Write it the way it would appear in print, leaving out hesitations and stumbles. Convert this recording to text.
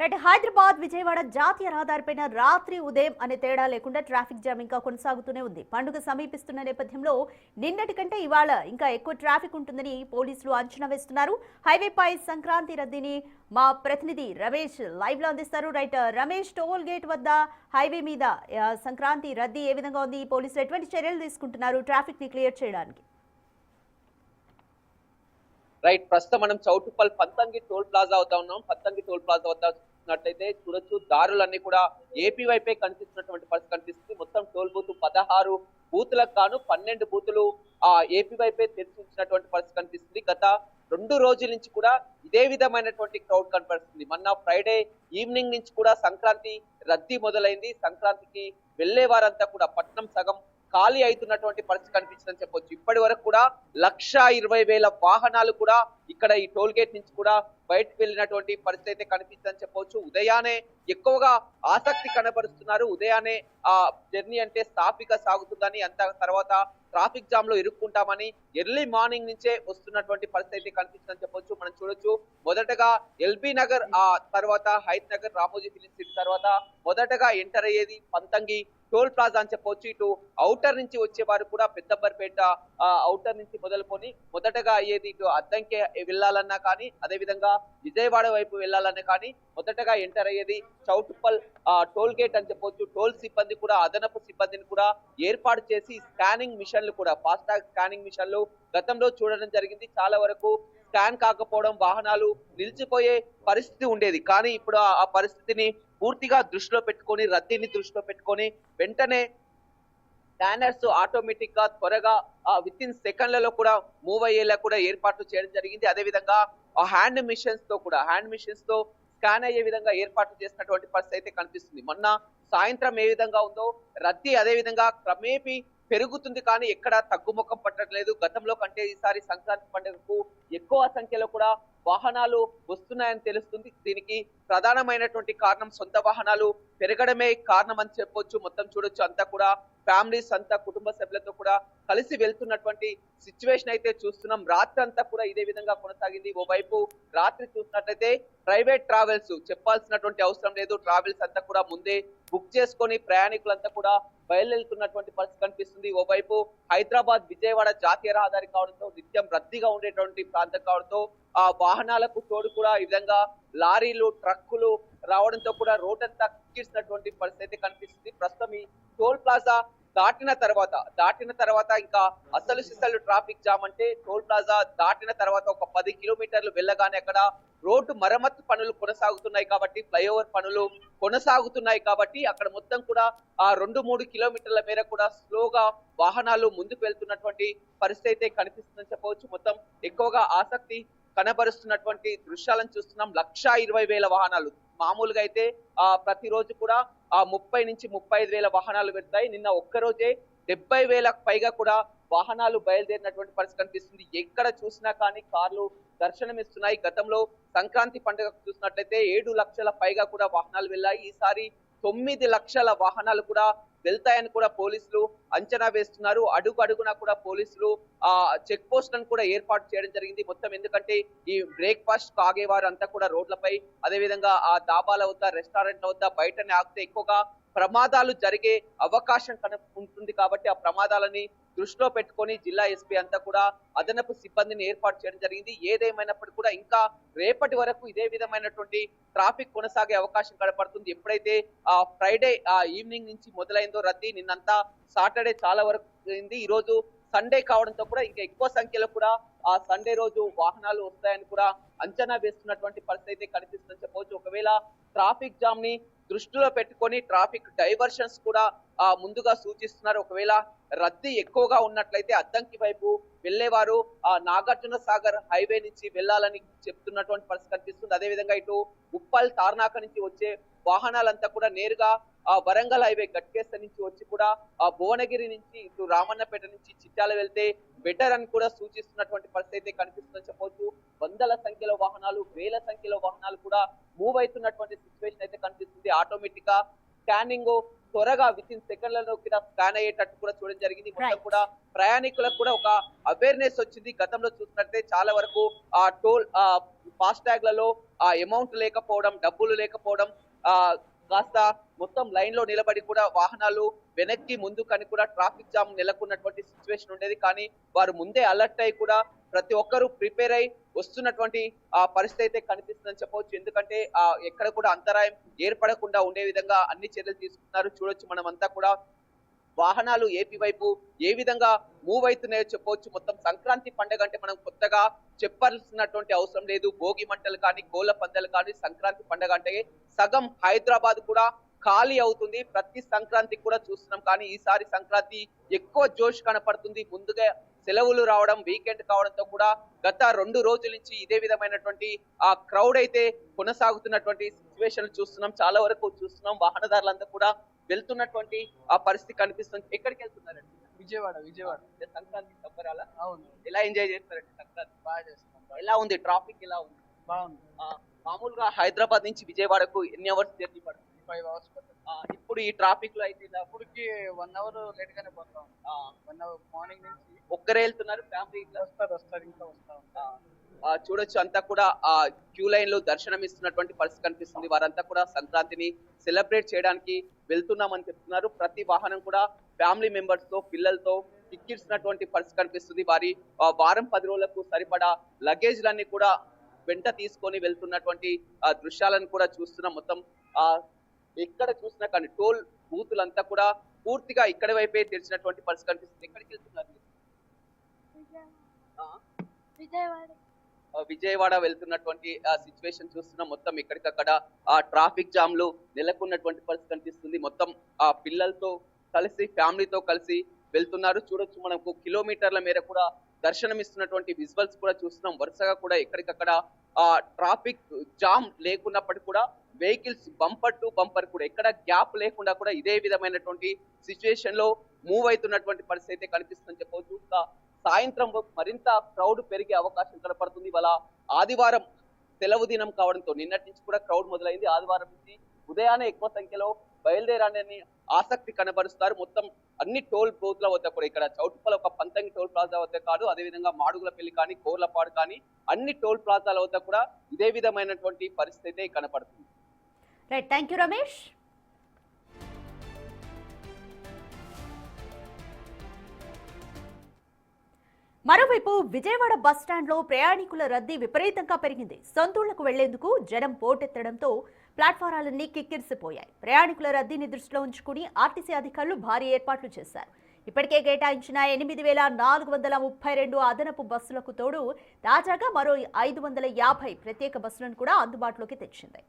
Right Hyderabad Vijayawada జాతీయ రహదారిపైన రాత్రి ఉదయం అనే తేడా లేకుండా ట్రాఫిక్ జామ్ ఇంకా కొనసాగుతూనే ఉంది. పండుగ సమీపిస్తున్న నేపథ్యంలో నిన్నటి కంటే ఇవాళ ఇంకా ఎక్కువ ట్రాఫిక్ ఉంటుందని పోలీసులు అంచనా వేస్తున్నారు. హైవేపై సంక్రాంతి రద్దీని మా ప్రతినిధి రమేష్ లైవ్ లో అందిస్తారు. రైట్ రమేష్, టోల్ గేట్ వద్ద హైవే మీద సంక్రాంతి రద్దీ ఏ విధంగా ఉంది? పోలీసులు ఎటువంటి చర్యలు తీసుకుంటున్నారు ట్రాఫిక్ ని క్లియర్ చేయడానికి? రైట్, ప్రస్తుతం మనం చౌటుప్పల్ పంతంగి టోల్ ప్లాజా అవుతా ఉన్నాం. పంతంగి టోల్ ప్లాజా వద్ద చూసినట్లయితే చూడొచ్చు, దారులన్నీ కూడా ఏపీ వైపే కనిపిస్తున్నటువంటి పరిస్థితి కనిపిస్తుంది. మొత్తం టోల్ బూత్ 16 బూతులకు గాను 12 బూతులు ఏపీ వైపే తెరిచి ఉంచినటువంటి పరిస్థితి కనిపిస్తుంది. గత 2 రోజుల నుంచి కూడా ఇదే విధమైనటువంటి క్రౌడ్ కనపడుతుంది. మొన్న ఫ్రైడే ఈవినింగ్ నుంచి కూడా సంక్రాంతి రద్దీ మొదలైంది. సంక్రాంతికి వెళ్లే వారంతా కూడా పట్నం సగం ఖాళీ అవుతున్నటువంటి పరిస్థితి కనిపించిందని చెప్పొచ్చు. ఇప్పటి వరకు కూడా 1,20,000 వాహనాలు కూడా ఇక్కడ ఈ టోల్ గేట్ నుంచి కూడా బయటకు వెళ్ళినటువంటి పరిస్థితి అయితే కనిపించిందని చెప్పవచ్చు. ఉదయానే ఎక్కువగా ఆసక్తి కనబరుస్తున్నారు. ఉదయానే ఆ జర్నీ అంటే సాఫీగా సాగుతుందని, అంత తర్వాత ట్రాఫిక్ జామ్ లో ఇరుక్కుంటామని ఎర్లీ మార్నింగ్ నుంచే వస్తున్నటువంటి పరిస్థితి అయితే కనిపించిందని చెప్పొచ్చు. మనం చూడొచ్చు, మొదటగా ఎల్బీ నగర్, ఆ తర్వాత హైత్ నగర్, రామోజీ ఫిలిం సిటీ తర్వాత మొదటగా ఎంటర్ అయ్యేది పంతంగి టోల్ ప్లాజా అని చెప్పొచ్చు. ఇటు ఔటర్ నుంచి వచ్చే వారు కూడా పెద్దంబర్పేట ఔటర్ నుంచి మొదలుకొని మొదటగా అయ్యేది ఇటు అద్దంకి వెళ్ళాలన్నా కానీ, అదే విధంగా విజయవాడ వైపు వెళ్ళాలన్నా కానీ మొదటగా ఎంటర్ అయ్యేది చౌటుప్పల్ టోల్ గేట్ అని చెప్పొచ్చు. టోల్ సిబ్బంది కూడా అదనపు సిబ్బందిని కూడా ఏర్పాటు చేసి స్కానింగ్ మిషన్లు కూడా, ఫాస్టాగ్ స్కానింగ్ మిషన్లు గతంలో చూడడం జరిగింది. చాలా వరకు స్కాన్ కాకపోవడం, వాహనాలు నిలిచిపోయే పరిస్థితి ఉండేది. కానీ ఇప్పుడు ఆ పరిస్థితిని పూర్తిగా దృష్టిలో పెట్టుకొని, రద్దీని దృష్టిలో పెట్టుకొని వెంటనే స్కానర్స్ ఆటోమేటిక్ గా త్వరగా విత్ ఇన్ సెకండ్లలో కూడా మూవ్ అయ్యేలా కూడా ఏర్పాట్లు చేయడం జరిగింది. అదే విధంగా హ్యాండ్ మిషన్స్ తో స్కాన్ అయ్యే విధంగా ఏర్పాట్లు చేసినటువంటి పరిస్థితి అయితే కనిపిస్తుంది. మొన్న సాయంత్రం ఏ విధంగా ఉందో రద్దీ అదే విధంగా క్రమేపీ పెరుగుతుంది, కానీ ఎక్కడ తగ్గుముఖం పట్టట్లేదు. గతంలో కంటే ఈసారి సంక్రాంతి పండుగకు ఎక్కువ సంఖ్యలో కూడా వాహనాలు వస్తున్నాయని తెలుస్తుంది. దీనికి ప్రధానమైనటువంటి కారణం సొంత వాహనాలు పెరగడమే కారణం అని చెప్పొచ్చు. మొత్తం చూడొచ్చు, అంతా కూడా ఫ్యామిలీస్ అంతా కుటుంబ సభ్యులతో కూడా కలిసి వెళ్తున్నటువంటి సిచ్యువేషన్ అయితే చూస్తున్నాం. రాత్రి అంతా కూడా ఇదే విధంగా కొనసాగింది. ఓవైపు రాత్రి చూసినట్లయితే ప్రైవేట్ ట్రావెల్స్ చెప్పాల్సినటువంటి అవసరం లేదు, ట్రావెల్స్ అంతా కూడా ముందే బుక్ చేసుకొని ప్రయాణికులంతా కూడా బయలుదేరుతున్నటువంటి పరిస్థితి కనిపిస్తుంది. ఓవైపు హైదరాబాద్ విజయవాడ జాతీయ రహదారి కావడంతో నిత్యం రద్దీగా ఉండేటువంటి ప్రాంతం కావడంతో ఆ వాహనాలకు తోడు కూడా ఈ విధంగా లారీలు, ట్రక్కులు రావడంతో కూడా రోడ్ అంతా కిక్కిసినటువంటి పరిస్థితి కనిపిస్తుంది. ప్రస్తుతం ఈ టోల్ ప్లాజా దాటిన తర్వాత ఇంకా అసలు సిసలు ట్రాఫిక్ జామ్ అంటే టోల్ ప్లాజా దాటిన తర్వాత ఒక 10 కిలోమీటర్లు వెళ్ళగానే అక్కడ రోడ్డు మరమ్మతు పనులు కొనసాగుతున్నాయి కాబట్టి, ఫ్లైఓవర్ పనులు కొనసాగుతున్నాయి కాబట్టి అక్కడ మొత్తం కూడా ఆ 2-3 కిలోమీటర్ల మేర కూడా స్లోగా వాహనాలు ముందుకు వెళ్తున్నటువంటి పరిస్థితి అయితే కనిపిస్తుందని చెప్పవచ్చు. మొత్తం ఎక్కువగా ఆసక్తి కనబరుస్తున్నటువంటి దృశ్యాలను చూస్తున్నాం. 1,20,000 వాహనాలు. మామూలుగా అయితే ప్రతిరోజు కూడా 30,000-35,000 వాహనాలు వెళ్తాయి. నిన్న ఒక్కరోజే 70,000కు పైగా కూడా వాహనాలు బయలుదేరినటువంటి పరిస్థితి కనిపిస్తుంది. ఎక్కడ చూసినా కానీ కార్లు దర్శనమిస్తున్నాయి. గతంలో సంక్రాంతి పండుగ చూసినట్లయితే 7 లక్షల పైగా కూడా వాహనాలు వెళ్ళాయి. ఈసారి 9 లక్షల వాహనాలు కూడా వెళ్తాయని కూడా పోలీసులు అంచనా వేస్తున్నారు. అడుగు అడుగునా కూడా పోలీసులు చెక్ పోస్టులను కూడా ఏర్పాటు చేయడం జరిగింది. మొత్తం ఎందుకంటే ఈ బ్రేక్ఫాస్ట్ ఆగేవారు అంతా కూడా రోడ్లపై, అదే విధంగా ఆ డాబాల వద్ద, రెస్టారెంట్ల వద్ద బయటనే ఆగితే ఎక్కువగా ప్రమాదాలు జరిగే అవకాశం ఉంటుంది కాబట్టి ఆ ప్రమాదాలని దృష్టిలో పెట్టుకొని జిల్లా ఎస్పీ అంతా కూడా అదనపు సిబ్బందిని ఏర్పాటు చేయడం జరిగింది. ఏదేమైనప్పటికీ కూడా ఇంకా రేపటి వరకు ఇదే విధమైనటువంటి ట్రాఫిక్ కొనసాగే అవకాశం కనపడుతుంది. ఎప్పుడైతే ఫ్రైడే ఈవినింగ్ నుంచి మొదలైందో రద్దీ, నిన్నంతా సాటర్డే చాలా వరకు అయింది. ఈ రోజు సండే కావడంతో కూడా ఇంకా ఎక్కువ సంఖ్యలో కూడా ఆ సండే రోజు వాహనాలు వస్తాయని కూడా అంచనా వేస్తున్నటువంటి పరిస్థితి అయితే కనిపిస్తుందని చెప్పవచ్చు. ఒకవేళ ట్రాఫిక్ జామ్ ని దృష్టిలో పెట్టుకొని ట్రాఫిక్ డైవర్షన్స్ కూడా ముందుగా సూచిస్తున్నారు. ఒకవేళ రద్దీ ఎక్కువగా ఉన్నట్లయితే అద్దంకి వైపు వెళ్లేవారు నాగార్జున సాగర్ హైవే నుంచి వెళ్లాలని చెప్తున్నటువంటి పరిస్థితి కనిపిస్తుంది. అదేవిధంగా ఇటు ఉప్పల్ తార్నాక నుంచి వచ్చే వాహనాలంతా కూడా నేరుగా వరంగల్ హైవే గట్కేస నుంచి వచ్చి కూడా భువనగిరి నుంచి ఇటు రామన్నపేట నుంచి చిట్యాల వెళ్తే బెటర్ అని కూడా సూచిస్తున్నటువంటి పరిస్థితి అయితే కనిపిస్తుందని చెప్పవచ్చు. వందల సంఖ్యలో వాహనాలు, వేల సంఖ్యలో వాహనాలు కూడా మూవ్ అవుతున్నటువంటి సిచ్యువేషన్ అయితే కనిపిస్తుంది. ఆటోమేటిక్ గా స్కానింగ్ త్వరగా విత్ ఇన్ సెకండ్లలో కూడా స్కాన్ అయ్యేటట్టు కూడా చూడడం జరిగింది. మొత్తం Right. కూడా ప్రయాణికులకు కూడా ఒక అవేర్నెస్ వచ్చింది. గతంలో చూసినట్టే చాలా వరకు ఆ టోల్ ఫాస్ట్ ట్యాగ్లలో ఆ అమౌంట్ లేకపోవడం, డబ్బులు లేకపోవడం, ఆ కాస్త మొత్తం లైన్ లో నిలబడి కూడా వాహనాలు వెనక్కి ముందుకని కూడా ట్రాఫిక్ జామ్ నెలకొన్నటువంటి సిచ్యువేషన్ ఉండేది. కానీ వారు ముందే అలర్ట్ అయి కూడా ప్రతి ఒక్కరూ ప్రిపేర్ అయి వస్తున్నటువంటి ఆ పరిస్థితి అయితే కనిపిస్తుందని చెప్పవచ్చు. ఎందుకంటే ఎక్కడ కూడా అంతరాయం ఏర్పడకుండా ఉండే విధంగా అన్ని చర్యలు తీసుకున్నారు. చూడొచ్చు మనం అంతా కూడా వాహనాలు ఏపీ వైపు ఏ విధంగా మూవ్ అవుతున్నాయో చెప్పవచ్చు. మొత్తం సంక్రాంతి పండుగ అంటే మనం కొత్తగా చెప్పాల్సినటువంటి అవసరం లేదు. భోగి మంటలు కానీ, కోళ్ల పందాలు కానీ, సంక్రాంతి పండుగ అంటే సగం హైదరాబాద్ కూడా ఖాళీ అవుతుంది. ప్రతి సంక్రాంతికి కూడా చూస్తున్నాం. కానీ ఈసారి సంక్రాంతి ఎక్కువ జోష్ కనపడుతుంది. ముందుగా సెలవులు రావడం, వీకెండ్ కావడంతో కూడా గత 2 రోజుల నుంచి ఇదే విధమైనటువంటి ఆ క్రౌడ్ అయితే కొనసాగుతున్నటువంటి సిచ్యువేషన్ చూస్తున్నాం. చాలా వరకు చూస్తున్నాం వాహనదారులంతా కూడా వెళ్తున్నటువంటి ఆ పరిస్థితి కనిపిస్తుంది. ఎక్కడికి వెళ్తున్నారండి? విజయవాడ అంటే సంక్రాంతి సంబరాల అవును. ఎలా ఎంజాయ్ చేస్తారండి సంక్రాంతి? బాగా చేస్తాం. ఎలా ఉంది ట్రాఫిక్? ఎలా ఉంది? బాగుంది. మామూలుగా హైదరాబాద్ నుంచి విజయవాడకు ఎన్ని అవర్స్ జర్నీ పడుతుంది? 5 అవర్స్ పడుతుంది. ఇప్పుడు ఈ ట్రాఫిక్ లో అయితే ఇలా ఇప్పటికి 1 అవర్ లేట్ గానే పోతాం. 1 అవర్ మార్నింగ్ నుంచి ఒక్కరే వెళ్తున్నారు, ఫ్యామిలీ వస్తారు ఇంకా వస్తా ఉంటాం. చూడొచ్చు అంతా కూడా ఆ క్యూ లైన్ లో దర్శనం ఇస్తున్నటువంటి పరిస్థితి కనిపిస్తుంది. వారంతా కూడా సంక్రాంతిని సెలబ్రేట్ చేయడానికి వెళ్తున్నామని చెప్తున్నారు. ప్రతి వాహనం కూడా ఫ్యామిలీ మెంబర్స్ తో, పిల్లలతో ఎక్కిస్తున్నటువంటి పరిస్థితి కనిపిస్తుంది. వారి వారం 10 రోజులకు సరిపడా లగేజ్లన్నీ కూడా వెంట తీసుకొని వెళ్తున్నటువంటి దృశ్యాలను కూడా చూస్తున్నాం. మొత్తం ఎక్కడ చూసినా కానీ టోల్ బూతులంతా కూడా పూర్తిగా ఇక్కడ వైపే తెరిచినటువంటి పరిస్థితి కనిపిస్తుంది. ఎక్కడికి వెళ్తున్నారు? విజయవాడ వెళ్తున్నటువంటి సిచ్యువేషన్ చూస్తున్నాం. మొత్తం ఎక్కడికక్కడ ఆ ట్రాఫిక్ జామ్ లో నెలకొన్నటువంటి పరిస్థితి కనిపిస్తుంది. మొత్తం ఆ పిల్లలతో కలిసి, ఫ్యామిలీతో కలిసి వెళ్తున్నారు. చూడొచ్చు మనకు కిలోమీటర్ల మేర కూడా దర్శనం ఇస్తున్నటువంటి విజువల్స్ కూడా చూస్తున్నాం. వరుసగా కూడా ఎక్కడికక్కడ ఆ ట్రాఫిక్ జామ్ లేకున్నప్పటికీ కూడా వెహికల్స్ బంపర్ టు బంపర్ కూడా ఎక్కడ గ్యాప్ లేకుండా కూడా ఇదే విధమైనటువంటి సిచ్యువేషన్ లో మూవ్ అవుతున్నటువంటి పరిస్థితి అయితే కనిపిస్తుందని చెప్పవచ్చు. సాయంత్రం మరింత క్రౌడ్ పెరిగే అవకాశం కనపడుతుంది. ఇవాళ ఆదివారం సెలవు దినం కావడంతో నిన్నటి నుంచి కూడా క్రౌడ్ మొదలైంది. ఆదివారం నుంచి ఉదయాన్నే ఎక్కువ సంఖ్యలో బయలుదేరాలని ఆసక్తి కనబరుస్తారు. మొత్తం అన్ని టోల్ బూత్ల వద్ద కూడా ఇక్కడ చౌటుప్పల్ ఒక పంతంగి టోల్ ప్లాజా వద్ద కాదు, అదేవిధంగా మాడుగులపల్లి కానీ, కోర్లపాడు కానీ అన్ని టోల్ ప్లాజాల వద్ద కూడా ఇదే విధమైనటువంటి పరిస్థితి కనపడుతుంది. Right, thank you Ramesh. మరోవైపు విజయవాడ బస్టాండ్లో ప్రయాణికుల రద్దీ విపరీతంగా పెరిగింది. సొంతూళ్లకు వెళ్లేందుకు జనం పోటెత్తడంతో ప్లాట్ఫారాలన్నీ కిక్కిరిసిపోయాయి. ప్రయాణికుల రద్దీని దృష్టిలో ఉంచుకుని ఆర్టీసీ అధికారులు భారీ ఏర్పాట్లు చేశారు. ఇప్పటికే కేటాయించిన 8,432 అదనపు బస్సులకు తోడు తాజాగా మరో 550 ప్రత్యేక బస్సులను కూడా అందుబాటులోకి తెచ్చింది.